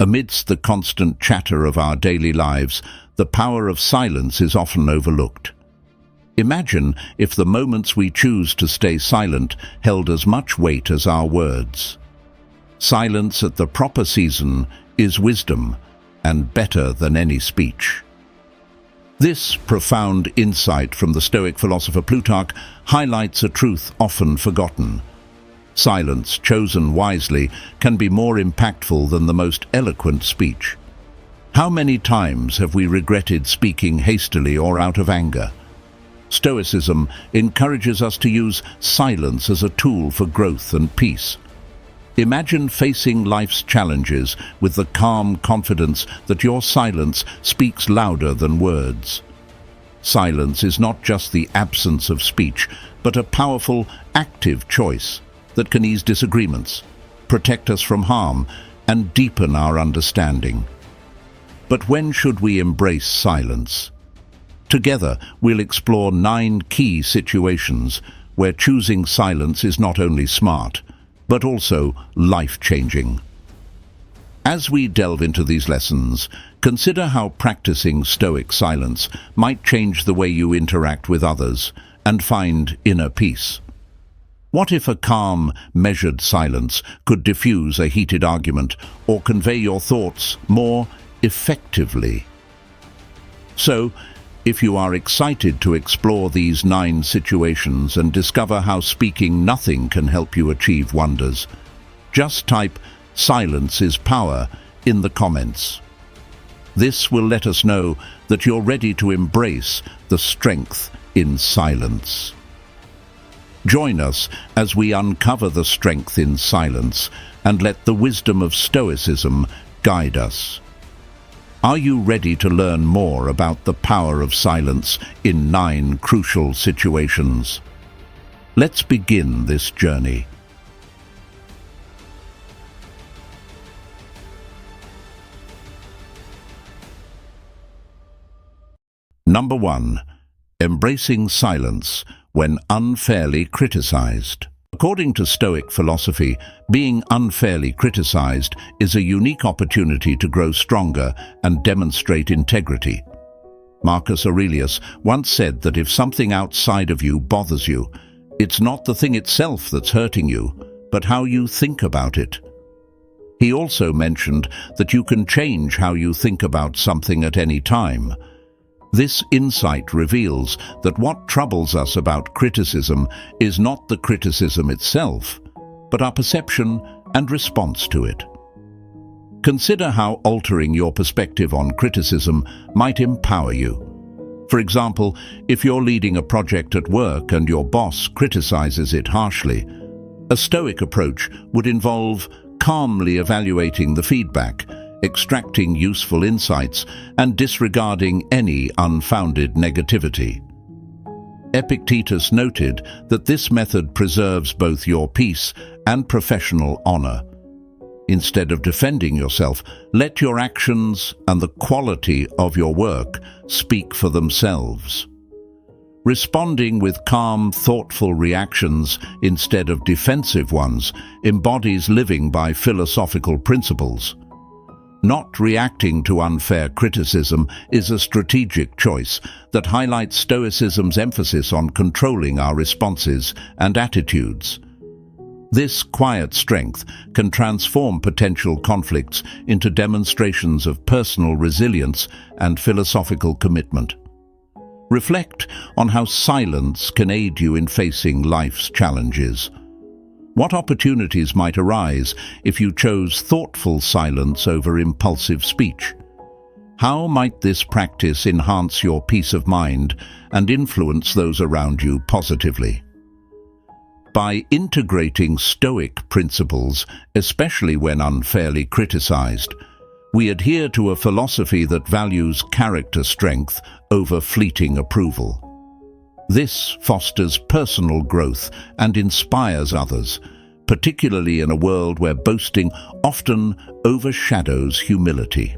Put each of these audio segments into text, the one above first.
Amidst the constant chatter of our daily lives, the power of silence is often overlooked. Imagine if the moments we choose to stay silent held as much weight as our words. Silence at the proper season is wisdom, and better than any speech. This profound insight from the Stoic philosopher Plutarch highlights a truth often forgotten. Silence, chosen wisely, can be more impactful than the most eloquent speech. How many times have we regretted speaking hastily or out of anger? Stoicism encourages us to use silence as a tool for growth and peace. Imagine facing life's challenges with the calm confidence that your silence speaks louder than words. Silence is not just the absence of speech, but a powerful, active choice that can ease disagreements, protect us from harm, and deepen our understanding. But when should we embrace silence? Together, we'll explore 9 key situations where choosing silence is not only smart, but also life-changing. As we delve into these lessons, consider how practicing Stoic silence might change the way you interact with others and find inner peace. What if a calm, measured silence could diffuse a heated argument or convey your thoughts more effectively? So, if you are excited to explore these 9 situations and discover how speaking nothing can help you achieve wonders, just type "Silence is power" in the comments. This will let us know that you're ready to embrace the strength in silence. Join us as we uncover the strength in silence and let the wisdom of Stoicism guide us. Are you ready to learn more about the power of silence in 9 crucial situations? Let's begin this journey. Number 1. Embracing silence when unfairly criticized. According to Stoic philosophy, being unfairly criticized is a unique opportunity to grow stronger and demonstrate integrity. Marcus Aurelius once said that if something outside of you bothers you, it's not the thing itself that's hurting you, but how you think about it. He also mentioned that you can change how you think about something at any time. This insight reveals that what troubles us about criticism is not the criticism itself, but our perception and response to it. Consider how altering your perspective on criticism might empower you. For example, if you're leading a project at work and your boss criticizes it harshly, a Stoic approach would involve calmly evaluating the feedback, extracting useful insights, and disregarding any unfounded negativity. Epictetus noted that this method preserves both your peace and professional honor. Instead of defending yourself, let your actions and the quality of your work speak for themselves. Responding with calm, thoughtful reactions instead of defensive ones embodies living by philosophical principles. Not reacting to unfair criticism is a strategic choice that highlights Stoicism's emphasis on controlling our responses and attitudes. This quiet strength can transform potential conflicts into demonstrations of personal resilience and philosophical commitment. Reflect on how silence can aid you in facing life's challenges. What opportunities might arise if you chose thoughtful silence over impulsive speech? How might this practice enhance your peace of mind and influence those around you positively? By integrating Stoic principles, especially when unfairly criticized, we adhere to a philosophy that values character strength over fleeting approval. This fosters personal growth and inspires others, particularly in a world where boasting often overshadows humility.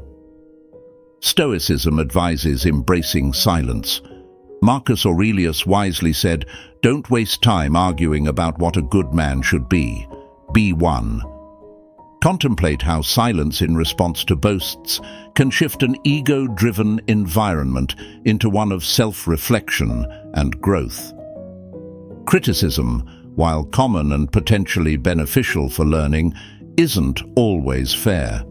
Stoicism advises embracing silence. Marcus Aurelius wisely said, "Don't waste time arguing about what a good man should be. Be one." Contemplate how silence in response to boasts can shift an ego-driven environment into one of self-reflection and growth. Criticism, while common and potentially beneficial for learning, isn't always fair.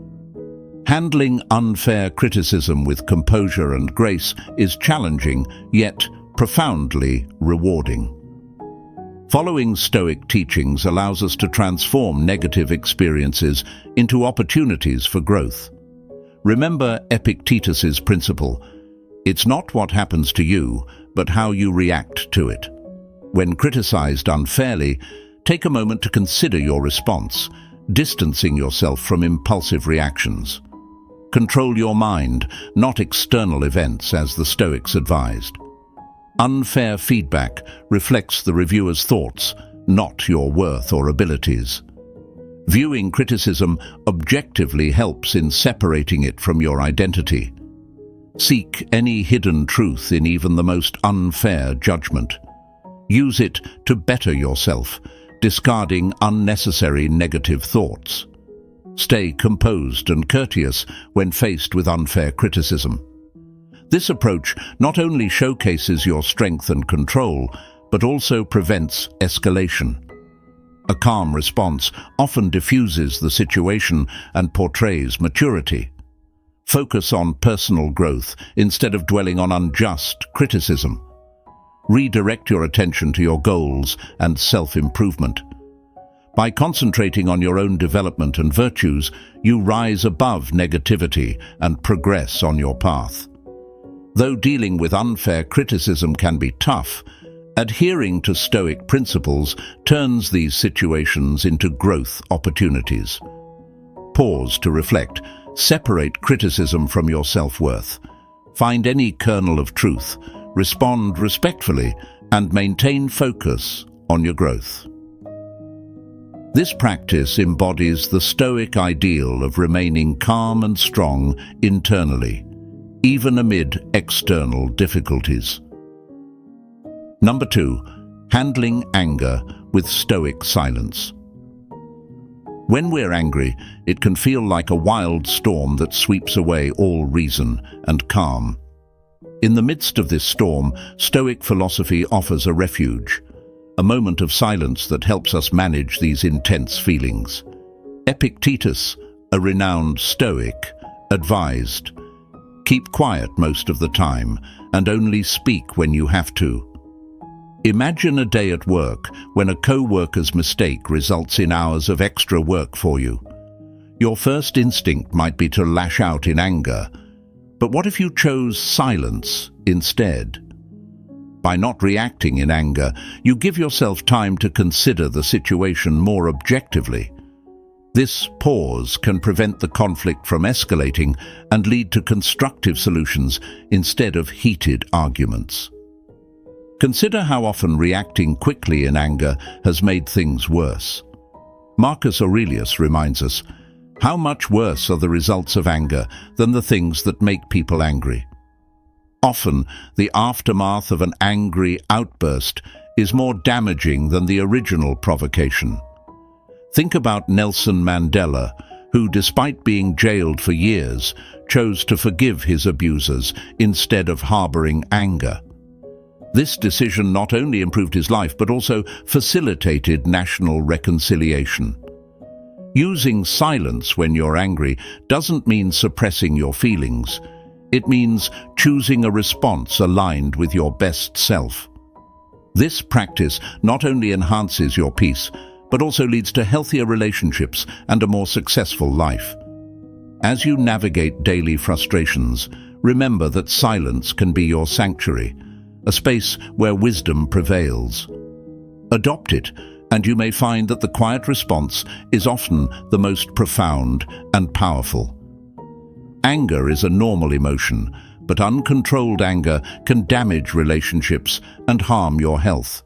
Handling unfair criticism with composure and grace is challenging, yet profoundly rewarding. Following Stoic teachings allows us to transform negative experiences into opportunities for growth. Remember Epictetus's principle: it's not what happens to you, but how you react to it. When criticized unfairly, take a moment to consider your response, distancing yourself from impulsive reactions. Control your mind, not external events, as the Stoics advised. Unfair feedback reflects the reviewer's thoughts, not your worth or abilities. Viewing criticism objectively helps in separating it from your identity. Seek any hidden truth in even the most unfair judgment. Use it to better yourself, discarding unnecessary negative thoughts. Stay composed and courteous when faced with unfair criticism. This approach not only showcases your strength and control, but also prevents escalation. A calm response often diffuses the situation and portrays maturity. Focus on personal growth instead of dwelling on unjust criticism. Redirect your attention to your goals and self-improvement. By concentrating on your own development and virtues, you rise above negativity and progress on your path. Though dealing with unfair criticism can be tough, adhering to Stoic principles turns these situations into growth opportunities. Pause to reflect. Separate criticism from your self-worth. Find any kernel of truth, respond respectfully, and maintain focus on your growth. This practice embodies the Stoic ideal of remaining calm and strong internally, even amid external difficulties. Number 2, handling anger with Stoic silence. When we're angry, it can feel like a wild storm that sweeps away all reason and calm. In the midst of this storm, Stoic philosophy offers a refuge, a moment of silence that helps us manage these intense feelings. Epictetus, a renowned Stoic, advised, "Keep quiet most of the time and only speak when you have to." Imagine a day at work when a co-worker's mistake results in hours of extra work for you. Your first instinct might be to lash out in anger, but what if you chose silence instead? By not reacting in anger, you give yourself time to consider the situation more objectively. This pause can prevent the conflict from escalating and lead to constructive solutions instead of heated arguments. Consider how often reacting quickly in anger has made things worse. Marcus Aurelius reminds us, how much worse are the results of anger than the things that make people angry? Often, the aftermath of an angry outburst is more damaging than the original provocation. Think about Nelson Mandela, who, despite being jailed for years, chose to forgive his abusers instead of harboring anger. This decision not only improved his life, but also facilitated national reconciliation. Using silence when you're angry doesn't mean suppressing your feelings. It means choosing a response aligned with your best self. This practice not only enhances your peace, but also leads to healthier relationships and a more successful life. As you navigate daily frustrations, remember that silence can be your sanctuary, a space where wisdom prevails. Adopt it, and you may find that the quiet response is often the most profound and powerful. Anger is a normal emotion, but uncontrolled anger can damage relationships and harm your health.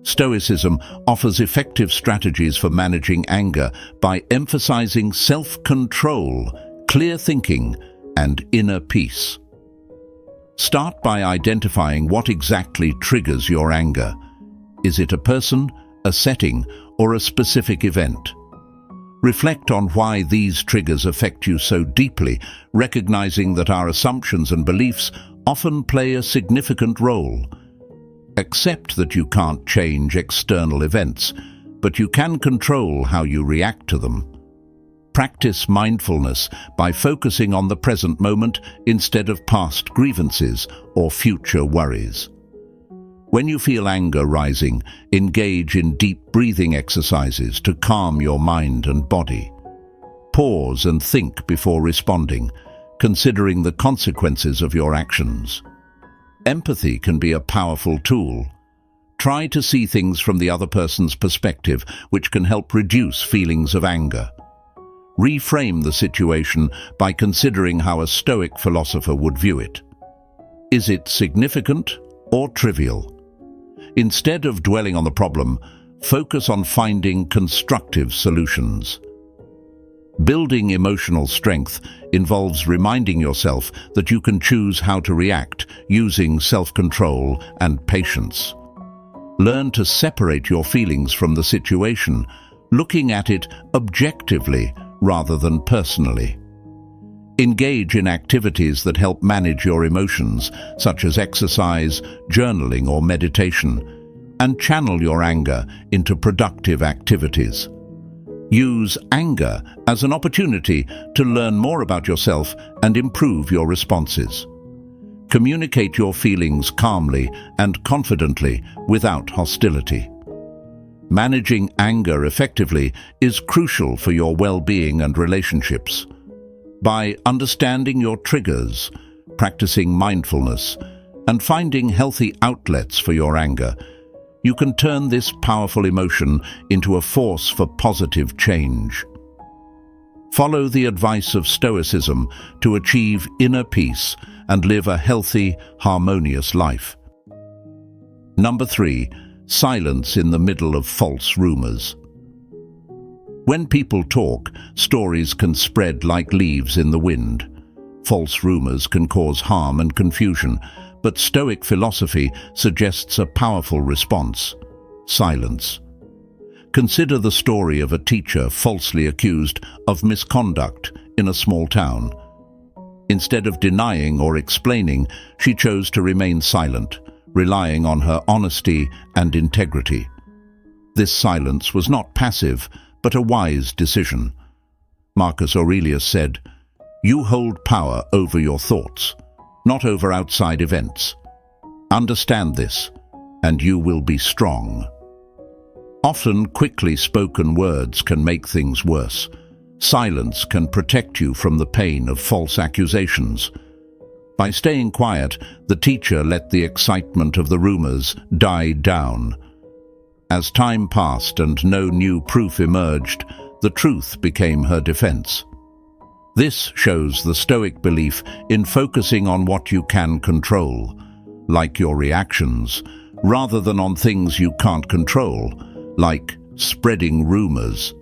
Stoicism offers effective strategies for managing anger by emphasizing self-control, clear thinking, and inner peace. Start by identifying what exactly triggers your anger. Is it a person, a setting, or a specific event? Reflect on why these triggers affect you so deeply, recognizing that our assumptions and beliefs often play a significant role. Accept that you can't change external events, but you can control how you react to them. Practice mindfulness by focusing on the present moment instead of past grievances or future worries. When you feel anger rising, engage in deep breathing exercises to calm your mind and body. Pause and think before responding, considering the consequences of your actions. Empathy can be a powerful tool. Try to see things from the other person's perspective, which can help reduce feelings of anger. Reframe the situation by considering how a Stoic philosopher would view it. Is it significant or trivial? Instead of dwelling on the problem, focus on finding constructive solutions. Building emotional strength involves reminding yourself that you can choose how to react using self-control and patience. Learn to separate your feelings from the situation, looking at it objectively rather than personally. Engage in activities that help manage your emotions, such as exercise, journaling, or meditation, and channel your anger into productive activities. Use anger as an opportunity to learn more about yourself and improve your responses. Communicate your feelings calmly and confidently without hostility. Managing anger effectively is crucial for your well-being and relationships. By understanding your triggers, practicing mindfulness, and finding healthy outlets for your anger, you can turn this powerful emotion into a force for positive change. Follow the advice of Stoicism to achieve inner peace and live a healthy, harmonious life. Number 3. Silence in the middle of false rumors. When people talk, stories can spread like leaves in the wind. False rumors can cause harm and confusion, but Stoic philosophy suggests a powerful response: silence. Consider the story of a teacher falsely accused of misconduct in a small town. Instead of denying or explaining, she chose to remain silent, relying on her honesty and integrity. This silence was not passive, but a wise decision. Marcus Aurelius said, "You hold power over your thoughts, not over outside events. Understand this, and you will be strong." Often, quickly spoken words can make things worse. Silence can protect you from the pain of false accusations. By staying quiet, the teacher let the excitement of the rumors die down. As time passed and no new proof emerged, the truth became her defense. This shows the Stoic belief in focusing on what you can control, like your reactions, rather than on things you can't control, like spreading rumors.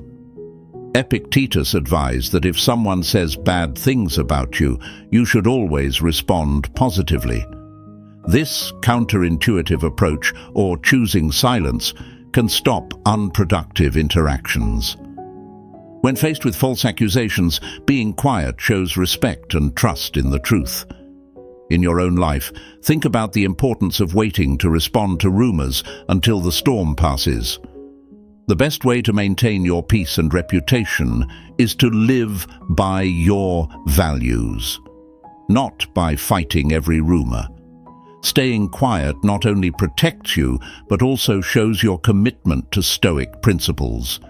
Epictetus advised that if someone says bad things about you, you should always respond positively. This counterintuitive approach, or choosing silence, can stop unproductive interactions. When faced with false accusations, being quiet shows respect and trust in the truth. In your own life, think about the importance of waiting to respond to rumors until the storm passes. The best way to maintain your peace and reputation is to live by your values, not by fighting every rumor. Staying quiet not only protects you, but also shows your commitment to Stoic principles.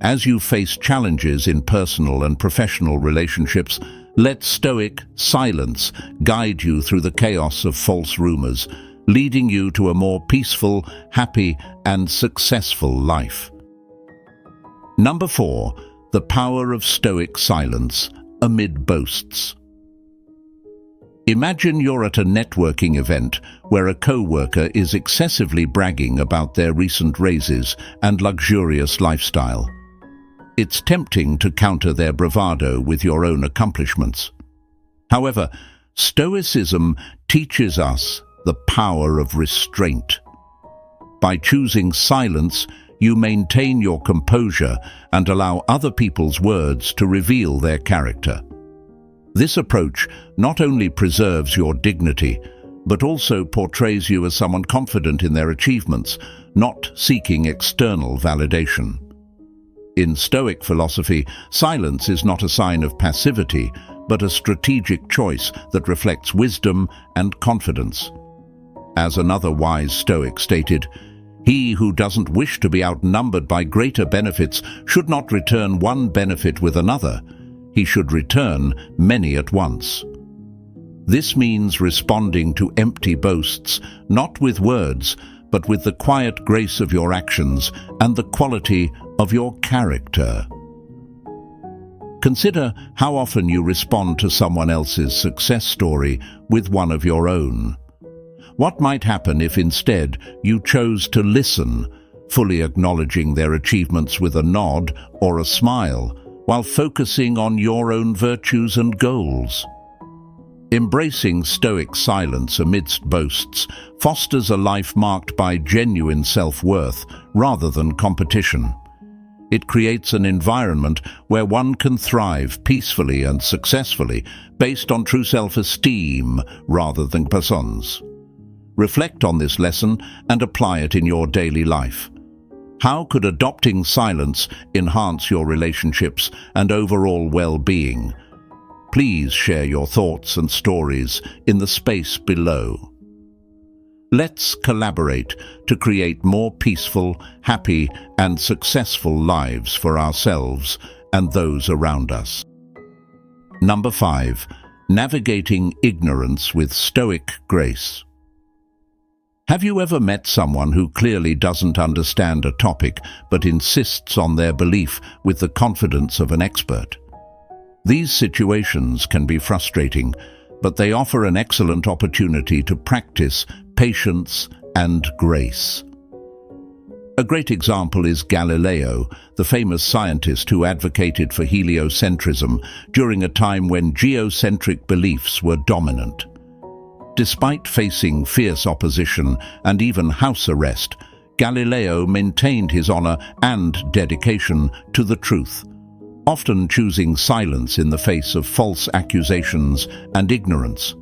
As you face challenges in personal and professional relationships, let Stoic silence guide you through the chaos of false rumors, leading you to a more peaceful, happy, and successful life. Number 4. The power of Stoic silence amid boasts. Imagine you're at a networking event where a co-worker is excessively bragging about their recent raises and luxurious lifestyle. It's tempting to counter their bravado with your own accomplishments. However, Stoicism teaches us the power of restraint. By choosing silence, you maintain your composure and allow other people's words to reveal their character. This approach not only preserves your dignity, but also portrays you as someone confident in their achievements, not seeking external validation. In Stoic philosophy, silence is not a sign of passivity, but a strategic choice that reflects wisdom and confidence. As another wise Stoic stated, "He who doesn't wish to be outnumbered by greater benefits should not return one benefit with another. He should return many at once." This means responding to empty boasts, not with words, but with the quiet grace of your actions and the quality of your character. Consider how often you respond to someone else's success story with one of your own. What might happen if instead you chose to listen, fully acknowledging their achievements with a nod or a smile, while focusing on your own virtues and goals? Embracing Stoic silence amidst boasts fosters a life marked by genuine self-worth rather than competition. It creates an environment where one can thrive peacefully and successfully based on true self-esteem rather than persons. Reflect on this lesson and apply it in your daily life. How could adopting silence enhance your relationships and overall well-being? Please share your thoughts and stories in the space below. Let's collaborate to create more peaceful, happy, and successful lives for ourselves and those around us. Number 5. Navigating ignorance with Stoic grace. Have you ever met someone who clearly doesn't understand a topic but insists on their belief with the confidence of an expert? These situations can be frustrating, but they offer an excellent opportunity to practice patience and grace. A great example is Galileo, the famous scientist who advocated for heliocentrism during a time when geocentric beliefs were dominant. Despite facing fierce opposition and even house arrest, Galileo maintained his honor and dedication to the truth, often choosing silence in the face of false accusations and ignorance.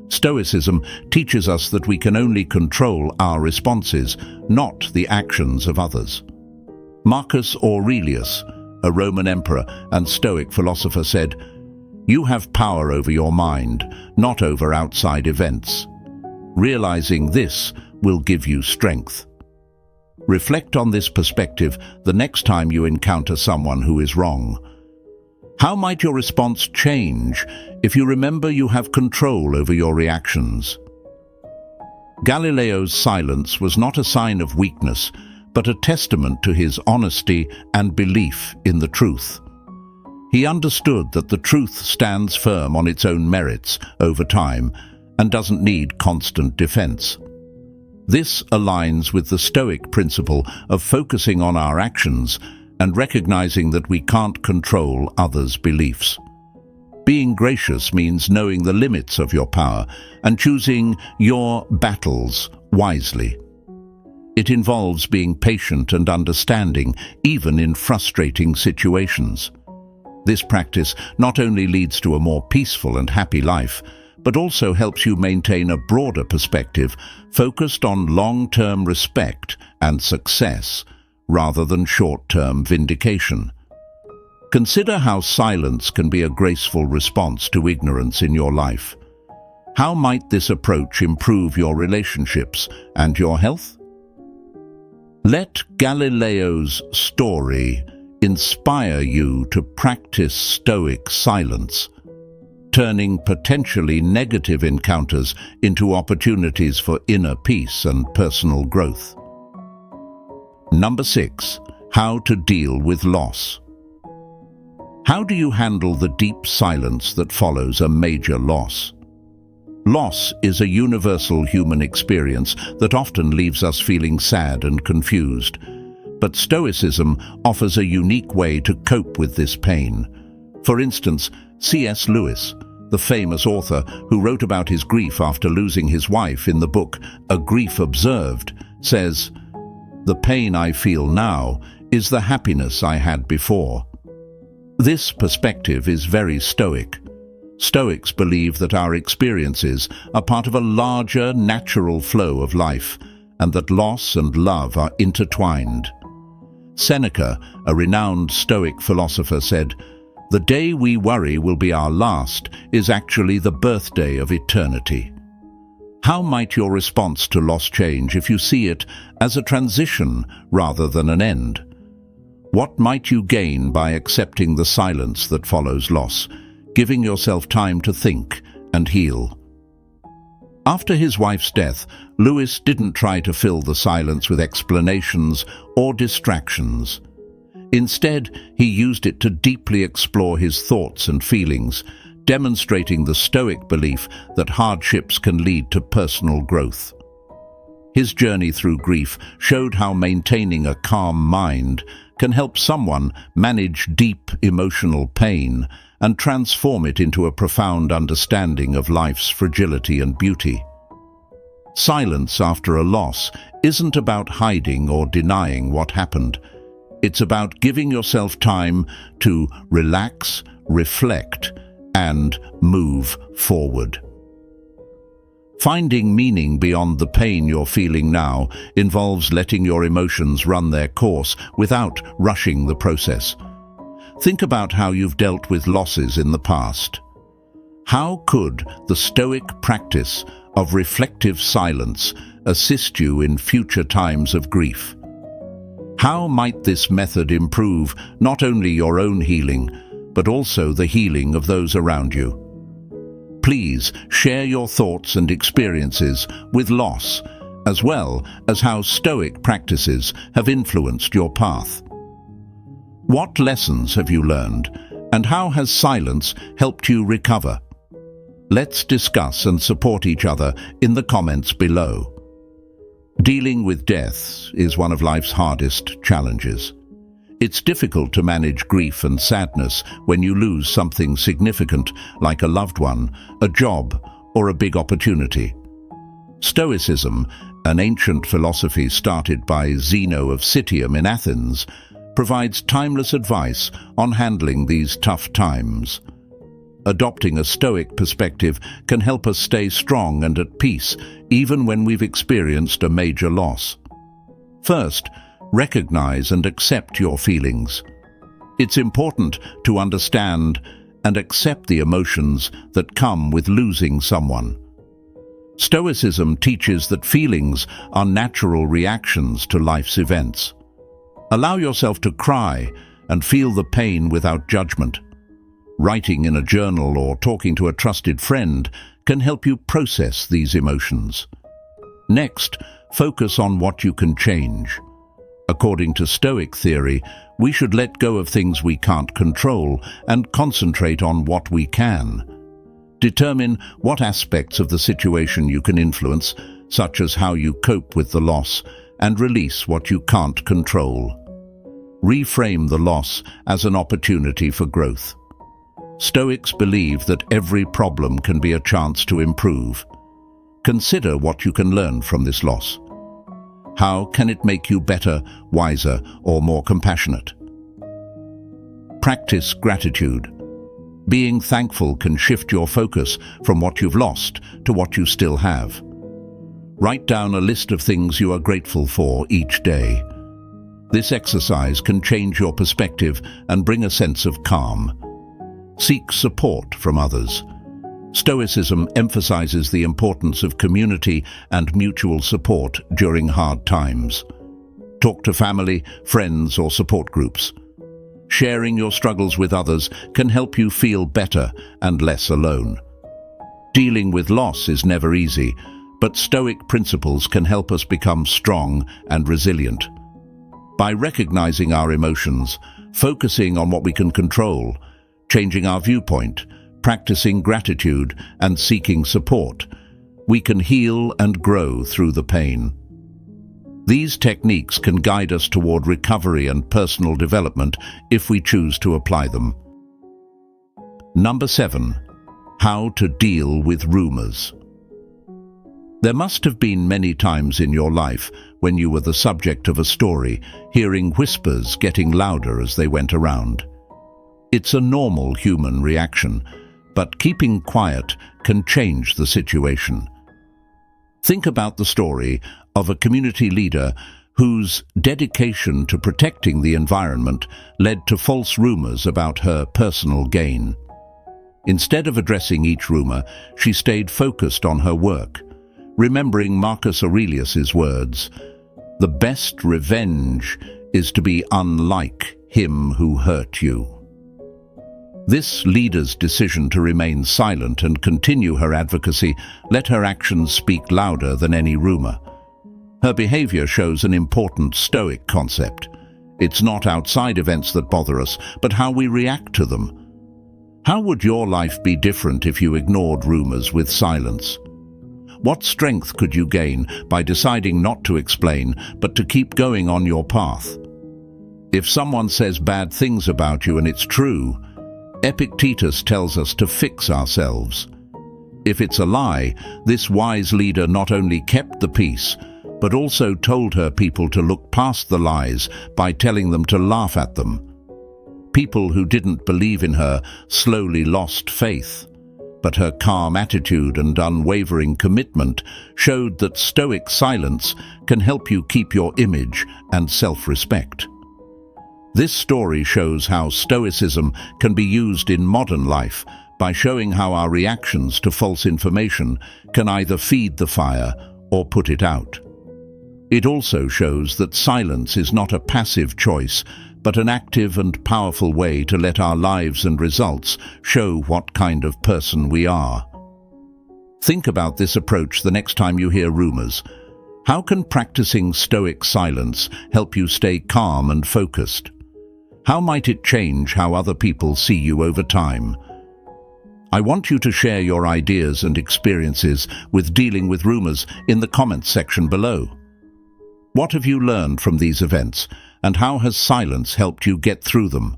Stoicism teaches us that we can only control our responses, not the actions of others. Marcus Aurelius, a Roman emperor and Stoic philosopher, said, "You have power over your mind, not over outside events. Realizing this will give you strength." Reflect on this perspective the next time you encounter someone who is wrong. How might your response change if you remember you have control over your reactions? Galileo's silence was not a sign of weakness, but a testament to his honesty and belief in the truth. He understood that the truth stands firm on its own merits over time and doesn't need constant defense. This aligns with the Stoic principle of focusing on our actions and recognizing that we can't control others' beliefs. Being gracious means knowing the limits of your power and choosing your battles wisely. It involves being patient and understanding, even in frustrating situations. This practice not only leads to a more peaceful and happy life, but also helps you maintain a broader perspective focused on long-term respect and success rather than short-term vindication. Consider how silence can be a graceful response to ignorance in your life. How might this approach improve your relationships and your health? Let Galileo's story inspire you to practice Stoic silence, turning potentially negative encounters into opportunities for inner peace and personal growth. Number 6. How to deal with loss. How do you handle the deep silence that follows a major loss? Loss is a universal human experience that often leaves us feeling sad and confused. But Stoicism offers a unique way to cope with this pain. For instance, C.S. Lewis, the famous author who wrote about his grief after losing his wife in the book A Grief Observed, says, The pain I feel now is the happiness I had before. This perspective is very Stoic. Stoics believe that our experiences are part of a larger natural flow of life, and that loss and love are intertwined. Seneca, a renowned Stoic philosopher, said, "The day we worry will be our last is actually the birthday of eternity." How might your response to loss change if you see it as a transition rather than an end? What might you gain by accepting the silence that follows loss, giving yourself time to think and heal? After his wife's death, Lewis didn't try to fill the silence with explanations or distractions. Instead, he used it to deeply explore his thoughts and feelings, demonstrating the Stoic belief that hardships can lead to personal growth. His journey through grief showed how maintaining a calm mind can help someone manage deep emotional pain and transform it into a profound understanding of life's fragility and beauty. Silence after a loss isn't about hiding or denying what happened. It's about giving yourself time to relax, reflect, and move forward. Finding meaning beyond the pain you're feeling now involves letting your emotions run their course without rushing the process. Think about how you've dealt with losses in the past. How could the Stoic practice of reflective silence assist you in future times of grief? How might this method improve not only your own healing, but also the healing of those around you? Please share your thoughts and experiences with loss, as well as how Stoic practices have influenced your path. What lessons have you learned, and how has silence helped you recover? Let's discuss and support each other in the comments below. Dealing with death is one of life's hardest challenges. It's difficult to manage grief and sadness when you lose something significant like a loved one, a job, or a big opportunity. Stoicism, an ancient philosophy started by Zeno of Citium in Athens, provides timeless advice on handling these tough times. Adopting a Stoic perspective can help us stay strong and at peace, even when we've experienced a major loss. First, recognize and accept your feelings. It's important to understand and accept the emotions that come with losing someone. Stoicism teaches that feelings are natural reactions to life's events. Allow yourself to cry and feel the pain without judgment. Writing in a journal or talking to a trusted friend can help you process these emotions. Next, focus on what you can change. According to Stoic theory, we should let go of things we can't control and concentrate on what we can. Determine what aspects of the situation you can influence, such as how you cope with the loss, and release what you can't control. Reframe the loss as an opportunity for growth. Stoics believe that every problem can be a chance to improve. Consider what you can learn from this loss. How can it make you better, wiser, or more compassionate? Practice gratitude. Being thankful can shift your focus from what you've lost to what you still have. Write down a list of things you are grateful for each day. This exercise can change your perspective and bring a sense of calm. Seek support from others. Stoicism emphasizes the importance of community and mutual support during hard times. Talk to family, friends, or support groups. Sharing your struggles with others can help you feel better and less alone. Dealing with loss is never easy, but Stoic principles can help us become strong and resilient. By recognizing our emotions, focusing on what we can control, changing our viewpoint, practicing gratitude, and seeking support, we can heal and grow through the pain. These techniques can guide us toward recovery and personal development if we choose to apply them. Number 7. How to deal with rumors. There must have been many times in your life when you were the subject of a story, hearing whispers getting louder as they went around. It's a normal human reaction, but keeping quiet can change the situation. Think about the story of a community leader whose dedication to protecting the environment led to false rumors about her personal gain. Instead of addressing each rumor, she stayed focused on her work, remembering Marcus Aurelius's words, "The best revenge is to be unlike him who hurt you." This leader's decision to remain silent and continue her advocacy let her actions speak louder than any rumor. Her behavior shows an important Stoic concept. It's not outside events that bother us, but how we react to them. How would your life be different if you ignored rumors with silence? What strength could you gain by deciding not to explain, but to keep going on your path? If someone says bad things about you and it's true, Epictetus tells us to fix ourselves. If it's a lie, this wise leader not only kept the peace, but also told her people to look past the lies by telling them to laugh at them. People who didn't believe in her slowly lost faith, but her calm attitude and unwavering commitment showed that Stoic silence can help you keep your image and self-respect. This story shows how Stoicism can be used in modern life by showing how our reactions to false information can either feed the fire or put it out. It also shows that silence is not a passive choice, but an active and powerful way to let our lives and results show what kind of person we are. Think about this approach the next time you hear rumors. How can practicing Stoic silence help you stay calm and focused? How might it change how other people see you over time? I want you to share your ideas and experiences with dealing with rumors in the comments section below. What have you learned from these events, and how has silence helped you get through them?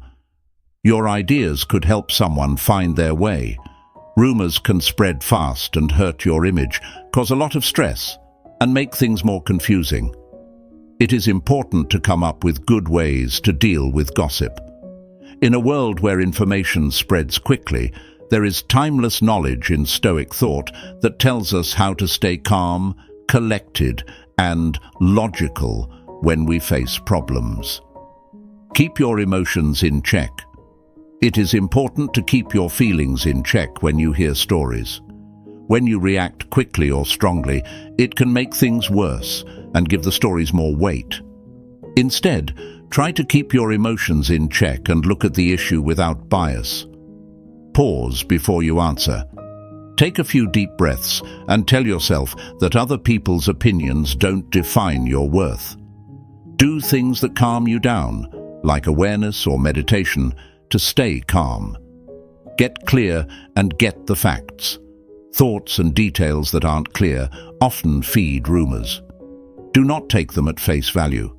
Your ideas could help someone find their way. Rumors can spread fast and hurt your image, cause a lot of stress, and make things more confusing. It is important to come up with good ways to deal with gossip. In a world where information spreads quickly, there is timeless knowledge in Stoic thought that tells us how to stay calm, collected, and logical when we face problems. Keep your emotions in check. It is important to keep your feelings in check when you hear stories. When you react quickly or strongly, it can make things worse and give the stories more weight. Instead, try to keep your emotions in check and look at the issue without bias. Pause before you answer. Take a few deep breaths and tell yourself that other people's opinions don't define your worth. Do things that calm you down, like awareness or meditation, to stay calm. Get clear and get the facts. Thoughts and details that aren't clear often feed rumors. Do not take them at face value.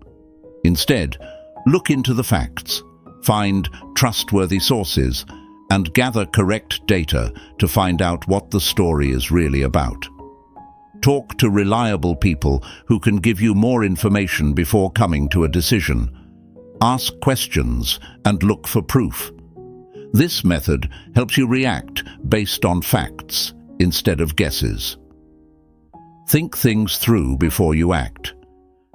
Instead, look into the facts, find trustworthy sources, and gather correct data to find out what the story is really about. Talk to reliable people who can give you more information before coming to a decision. Ask questions and look for proof. This method helps you react based on facts instead of guesses. Think things through before you act.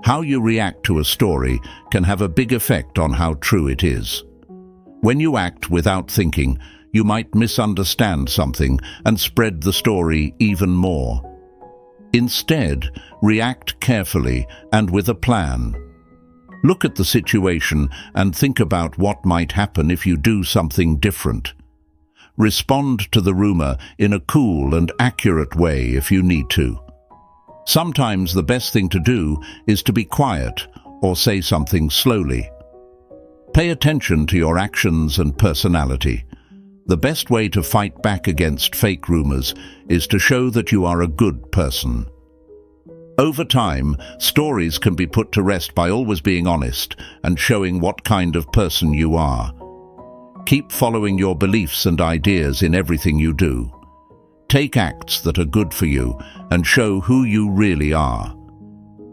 How you react to a story can have a big effect on how true it is. When you act without thinking, you might misunderstand something and spread the story even more. Instead, react carefully and with a plan. Look at the situation and think about what might happen if you do something different. Respond to the rumor in a cool and accurate way if you need to. Sometimes the best thing to do is to be quiet or say something slowly. Pay attention to your actions and personality. The best way to fight back against fake rumors is to show that you are a good person. Over time, stories can be put to rest by always being honest and showing what kind of person you are. Keep following your beliefs and ideas in everything you do. Take acts that are good for you and show who you really are.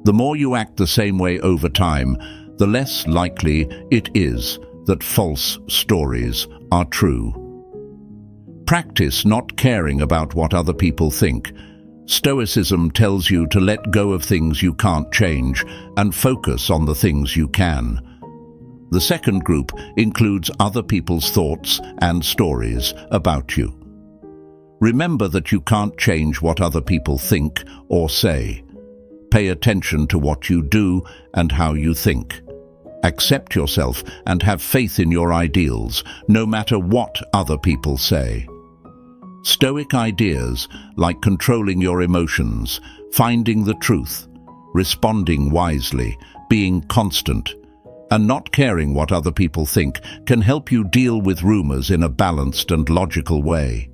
The more you act the same way over time, the less likely it is that false stories are true. Practice not caring about what other people think. Stoicism tells you to let go of things you can't change and focus on the things you can. The second group includes other people's thoughts and stories about you. Remember that you can't change what other people think or say. Pay attention to what you do and how you think. Accept yourself and have faith in your ideals, no matter what other people say. Stoic ideas like controlling your emotions, finding the truth, responding wisely, being constant, and not caring what other people think can help you deal with rumors in a balanced and logical way.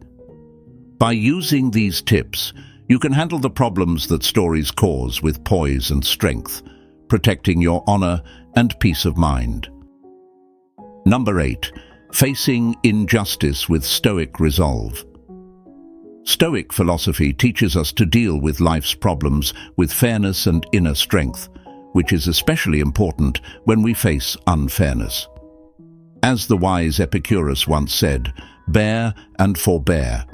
By using these tips, you can handle the problems that stories cause with poise and strength, protecting your honor and peace of mind. Number 8. Facing injustice with Stoic resolve. Stoic philosophy teaches us to deal with life's problems with fairness and inner strength, which is especially important when we face unfairness. As the wise Epictetus once said, "Bear and forbear."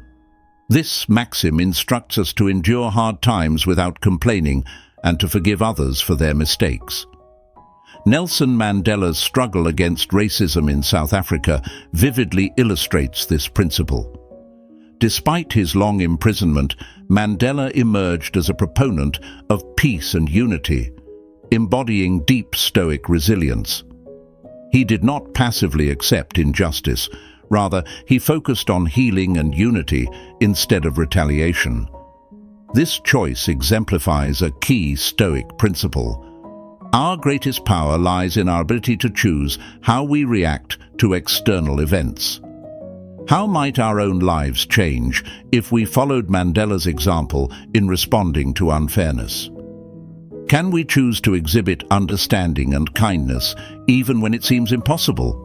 This maxim instructs us to endure hard times without complaining and to forgive others for their mistakes. Nelson Mandela's struggle against racism in South Africa vividly illustrates this principle. Despite his long imprisonment, Mandela emerged as a proponent of peace and unity, embodying deep Stoic resilience. He did not passively accept injustice. Rather, he focused on healing and unity instead of retaliation. This choice exemplifies a key Stoic principle. Our greatest power lies in our ability to choose how we react to external events. How might our own lives change if we followed Mandela's example in responding to unfairness? Can we choose to exhibit understanding and kindness even when it seems impossible?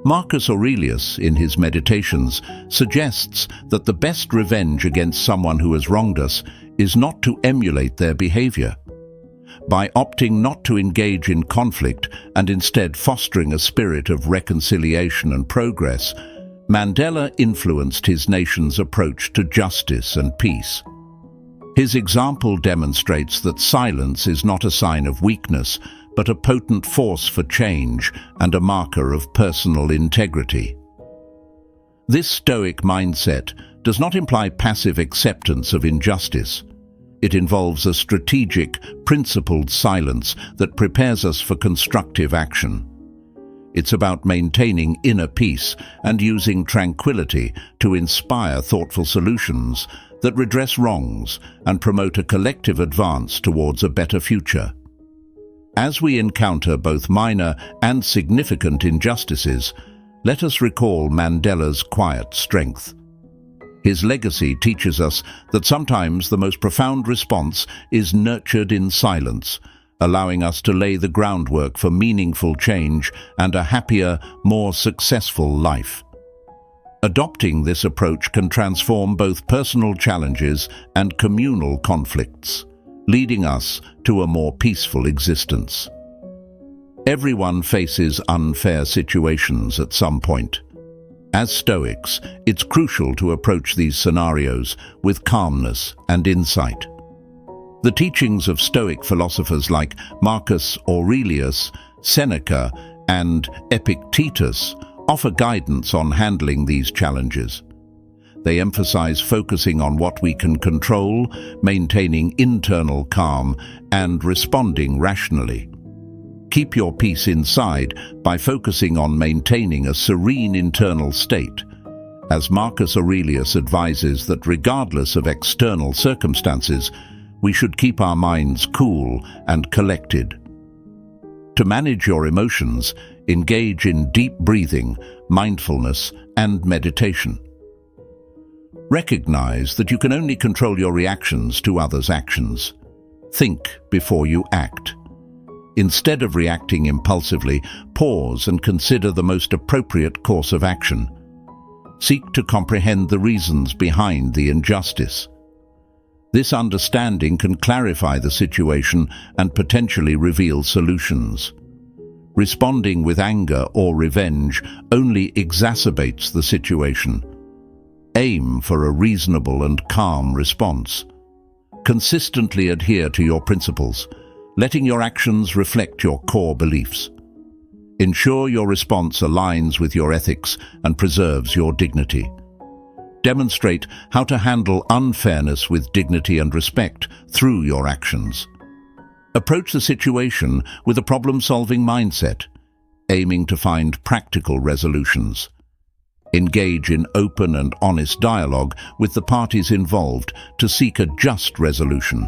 Marcus Aurelius, in his Meditations, suggests that the best revenge against someone who has wronged us is not to emulate their behavior. By opting not to engage in conflict and instead fostering a spirit of reconciliation and progress, Mandela influenced his nation's approach to justice and peace. His example demonstrates that silence is not a sign of weakness, but a potent force for change and a marker of personal integrity. This Stoic mindset does not imply passive acceptance of injustice. It involves a strategic, principled silence that prepares us for constructive action. It's about maintaining inner peace and using tranquility to inspire thoughtful solutions that redress wrongs and promote a collective advance towards a better future. As we encounter both minor and significant injustices, let us recall Mandela's quiet strength. His legacy teaches us that sometimes the most profound response is nurtured in silence, allowing us to lay the groundwork for meaningful change and a happier, more successful life. Adopting this approach can transform both personal challenges and communal conflicts, leading us to a more peaceful existence. Everyone faces unfair situations at some point. As Stoics, it's crucial to approach these scenarios with calmness and insight. The teachings of Stoic philosophers like Marcus Aurelius, Seneca, and Epictetus offer guidance on handling these challenges. They emphasize focusing on what we can control, maintaining internal calm, and responding rationally. Keep your peace inside by focusing on maintaining a serene internal state, as Marcus Aurelius advises that regardless of external circumstances, we should keep our minds cool and collected. To manage your emotions, engage in deep breathing, mindfulness, and meditation. Recognize that you can only control your reactions to others' actions. Think before you act. Instead of reacting impulsively, pause and consider the most appropriate course of action. seek to comprehend the reasons behind the injustice. This understanding can clarify the situation and potentially reveal solutions. Responding with anger or revenge only exacerbates the situation. Aim for a reasonable and calm response. Consistently adhere to your principles, letting your actions reflect your core beliefs. Ensure your response aligns with your ethics and preserves your dignity. Demonstrate how to handle unfairness with dignity and respect through your actions. Approach the situation with a problem-solving mindset, aiming to find practical resolutions. Engage in open and honest dialogue with the parties involved to seek a just resolution.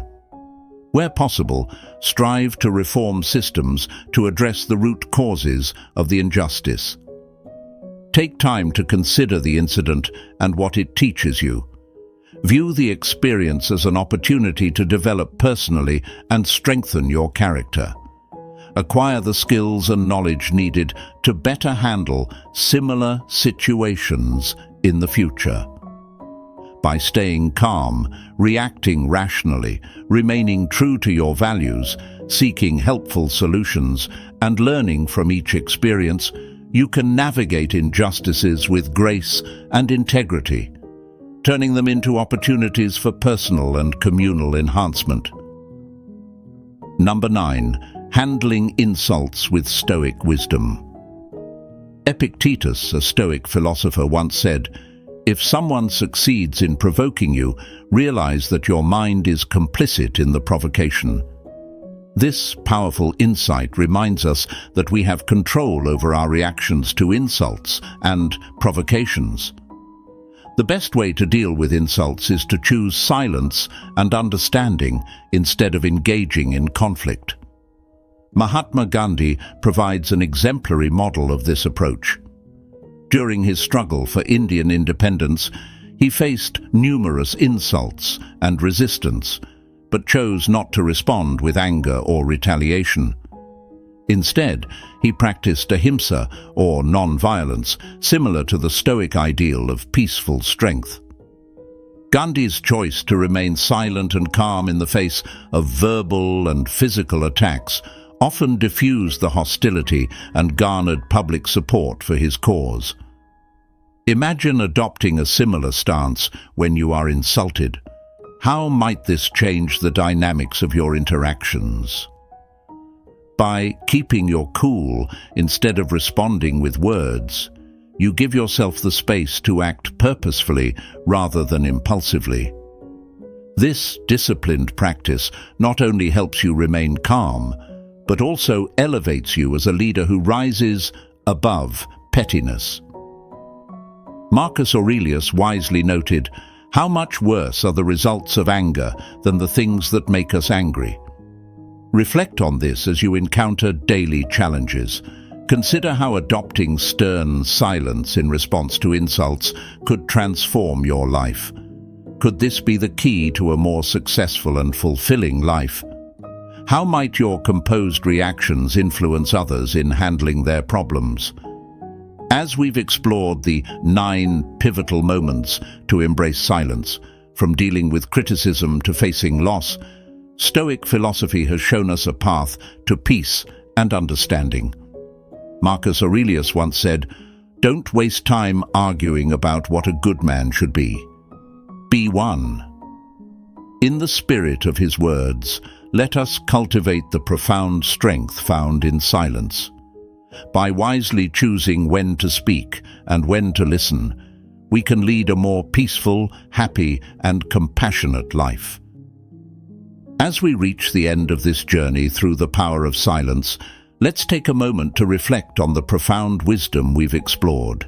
Where possible, strive to reform systems to address the root causes of the injustice. Take time to consider the incident and what it teaches you. View the experience as an opportunity to develop personally and strengthen your character. Acquire the skills and knowledge needed to better handle similar situations in the future. By staying calm, reacting rationally, remaining true to your values, seeking helpful solutions, and learning from each experience, you can navigate injustices with grace and integrity, turning them into opportunities for personal and communal enhancement. Number 9. Handling insults with Stoic wisdom. Epictetus, a Stoic philosopher, once said, "If someone succeeds in provoking you, realize that your mind is complicit in the provocation." This powerful insight reminds us that we have control over our reactions to insults and provocations. The best way to deal with insults is to choose silence and understanding instead of engaging in conflict. Mahatma Gandhi provides an exemplary model of this approach. During his struggle for Indian independence, he faced numerous insults and resistance, but chose not to respond with anger or retaliation. Instead, he practiced ahimsa, or non-violence, similar to the Stoic ideal of peaceful strength. Gandhi's choice to remain silent and calm in the face of verbal and physical attacks often diffused the hostility and garnered public support for his cause. Imagine adopting a similar stance when you are insulted. How might this change the dynamics of your interactions? By keeping your cool instead of responding with words, you give yourself the space to act purposefully rather than impulsively. This disciplined practice not only helps you remain calm, but also elevates you as a leader who rises above pettiness. Marcus Aurelius wisely noted, "How much worse are the results of anger than the things that make us angry?" Reflect on this as you encounter daily challenges. Consider how adopting stern silence in response to insults could transform your life. Could this be the key to a more successful and fulfilling life? How might your composed reactions influence others in handling their problems? As we've explored the 9 pivotal moments to embrace silence, from dealing with criticism to facing loss, Stoic philosophy has shown us a path to peace and understanding. Marcus Aurelius once said, "Don't waste time arguing about what a good man should be. Be one." In the spirit of his words, let us cultivate the profound strength found in silence. By wisely choosing when to speak and when to listen, we can lead a more peaceful, happy, and compassionate life. As we reach the end of this journey through the power of silence, let's take a moment to reflect on the profound wisdom we've explored.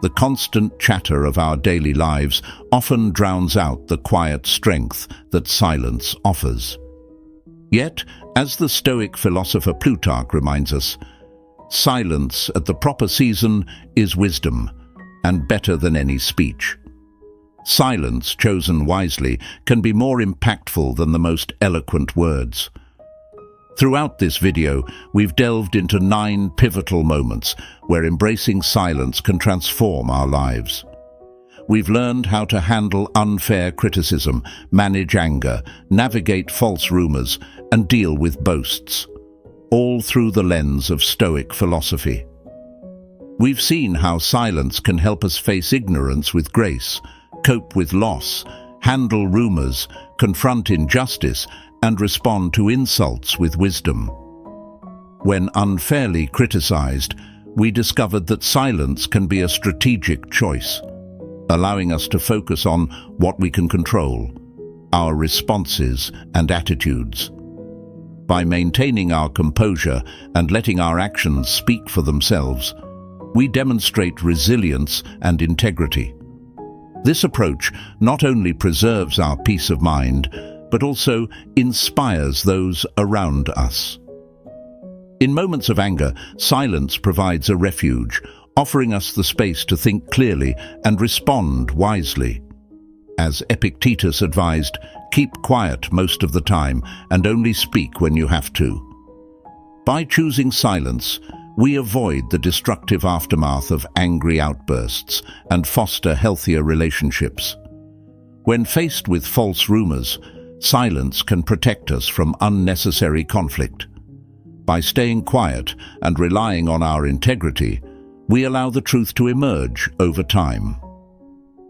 The constant chatter of our daily lives often drowns out the quiet strength that silence offers. Yet, as the Stoic philosopher Plutarch reminds us, silence at the proper season is wisdom, and better than any speech. Silence, chosen wisely, can be more impactful than the most eloquent words. Throughout this video, we've delved into 9 pivotal moments where embracing silence can transform our lives. we've learned how to handle unfair criticism, manage anger, navigate false rumors, and deal with boasts, all through the lens of Stoic philosophy. We've seen how silence can help us face ignorance with grace, cope with loss, handle rumors, confront injustice, and respond to insults with wisdom. When unfairly criticized, we discovered that silence can be a strategic choice, allowing us to focus on what we can control, our responses and attitudes. By maintaining our composure and letting our actions speak for themselves, we demonstrate resilience and integrity. This approach not only preserves our peace of mind, but also inspires those around us. In moments of anger, silence provides a refuge, offering us the space to think clearly and respond wisely. As Epictetus advised, keep quiet most of the time and only speak when you have to. By choosing silence, we avoid the destructive aftermath of angry outbursts and foster healthier relationships. When faced with false rumors, silence can protect us from unnecessary conflict. By staying quiet and relying on our integrity, we allow the truth to emerge over time.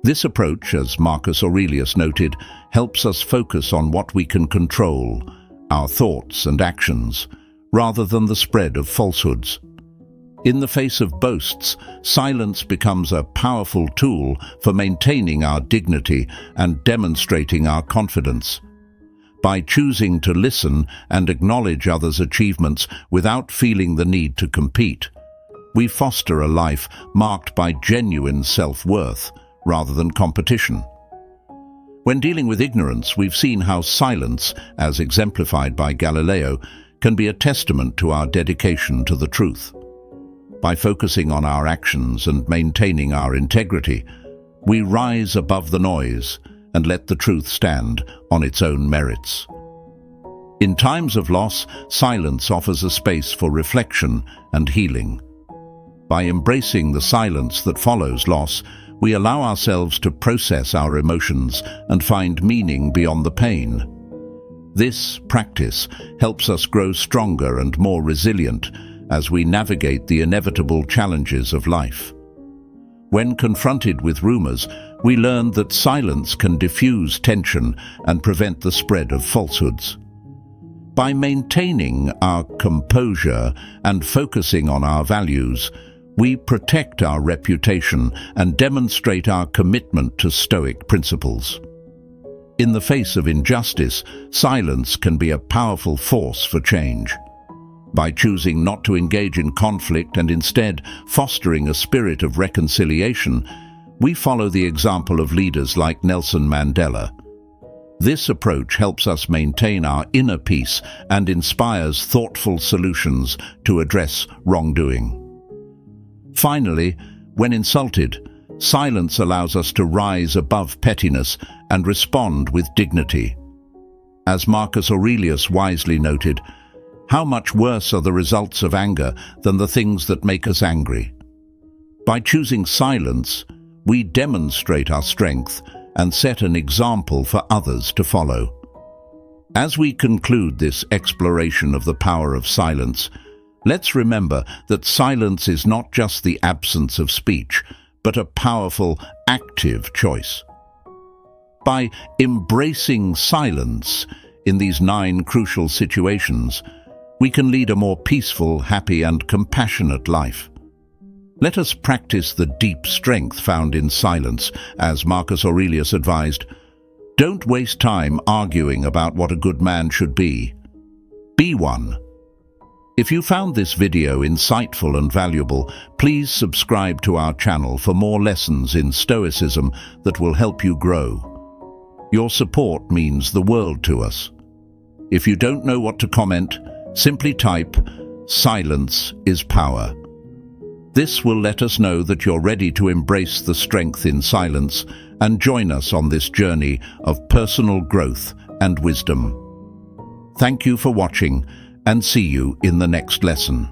This approach, as Marcus Aurelius noted, helps us focus on what we can control, our thoughts and actions, rather than the spread of falsehoods. In the face of boasts, silence becomes a powerful tool for maintaining our dignity and demonstrating our confidence. By choosing to listen and acknowledge others' achievements without feeling the need to compete, we foster a life marked by genuine self-worth rather than competition. When dealing with ignorance, we've seen how silence, as exemplified by Galileo, can be a testament to our dedication to the truth. By focusing on our actions and maintaining our integrity, we rise above the noise and let the truth stand on its own merits. In times of loss, silence offers a space for reflection and healing. By embracing the silence that follows loss, we allow ourselves to process our emotions and find meaning beyond the pain. This practice helps us grow stronger and more resilient as we navigate the inevitable challenges of life. When confronted with rumors, we learn that silence can diffuse tension and prevent the spread of falsehoods. By maintaining our composure and focusing on our values, we protect our reputation and demonstrate our commitment to Stoic principles. In the face of injustice, silence can be a powerful force for change. By choosing not to engage in conflict and instead fostering a spirit of reconciliation, we follow the example of leaders like Nelson Mandela. This approach helps us maintain our inner peace and inspires thoughtful solutions to address wrongdoing. Finally, when insulted, silence allows us to rise above pettiness and respond with dignity. As Marcus Aurelius wisely noted, how much worse are the results of anger than the things that make us angry? By choosing silence, we demonstrate our strength and set an example for others to follow. As we conclude this exploration of the power of silence, let's remember that silence is not just the absence of speech, but a powerful, active choice. By embracing silence in these 9 crucial situations, we can lead a more peaceful, happy, and compassionate life. Let us practice the deep strength found in silence, as Marcus Aurelius advised. Don't waste time arguing about what a good man should be. Be one. If you found this video insightful and valuable, please subscribe to our channel for more lessons in Stoicism that will help you grow. Your support means the world to us. If you don't know what to comment, simply type, "Silence is power." This will let us know that you're ready to embrace the strength in silence and join us on this journey of personal growth and wisdom. Thank you for watching, and see you in the next lesson.